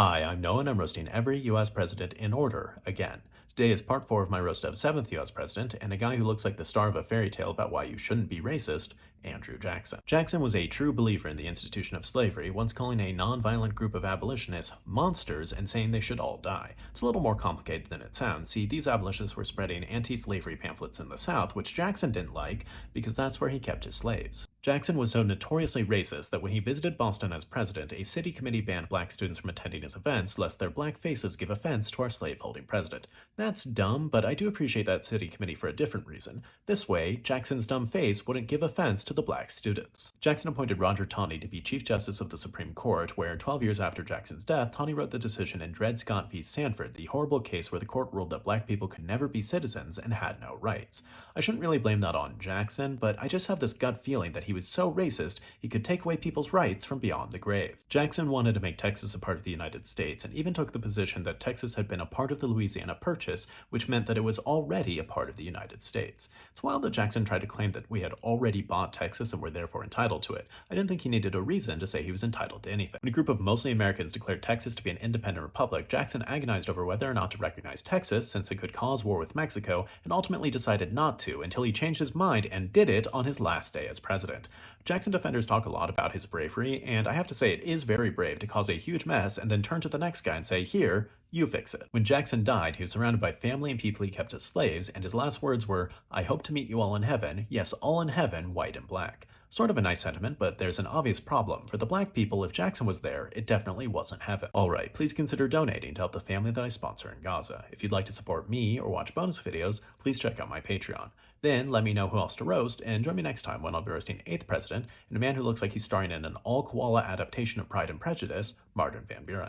Hi, I'm Noah and I'm roasting every US president in order again. Today is part 4 of my roast of 7th US president and a guy who looks like the star of a fairy tale about why you shouldn't be racist, Andrew Jackson. Jackson was a true believer in the institution of slavery, once calling a non-violent group of abolitionists monsters and saying they should all die. It's a little more complicated than it sounds. See, these abolitionists were spreading anti-slavery pamphlets in the South, which Jackson didn't like because that's where he kept his slaves. Jackson was so notoriously racist that when he visited Boston as president, a city committee banned black students from attending his events lest their black faces give offense to our slave-holding president. That's dumb, but I do appreciate that city committee for a different reason. This way, Jackson's dumb face wouldn't give offense to the black students. Jackson appointed Roger Taney to be Chief Justice of the Supreme Court, where 12 years after Jackson's death, Taney wrote the decision in Dred Scott v. Sanford, the horrible case where the court ruled that black people could never be citizens and had no rights. I shouldn't really blame that on Jackson, but I just have this gut feeling that he was so racist he could take away people's rights from beyond the grave. Jackson wanted to make Texas a part of the United States and even took the position that Texas had been a part of the Louisiana Purchase, which meant that it was already a part of the United States. It's wild that Jackson tried to claim that we had already bought Texas and were therefore entitled to it. I didn't think he needed a reason to say he was entitled to anything. When a group of mostly Americans declared Texas to be an independent republic, Jackson agonized over whether or not to recognize Texas since it could cause war with Mexico, and ultimately decided not to until he changed his mind and did it on his last day as president. Jackson defenders talk a lot about his bravery, and I have to say it is very brave to cause a huge mess and then turn to the next guy and say, "Here, you fix it." When Jackson died, he was surrounded by family and people he kept as slaves, and his last words were, "I hope to meet you all in heaven, yes, all in heaven, white and black." Sort of a nice sentiment, but there's an obvious problem. For the black people, if Jackson was there, it definitely wasn't heaven. Alright, please consider donating to help the family that I sponsor in Gaza. If you'd like to support me or watch bonus videos, please check out my Patreon. Then let me know who else to roast, and join me next time when I'll be roasting 8th President and a man who looks like he's starring in an all-koala adaptation of Pride and Prejudice, Martin Van Buren.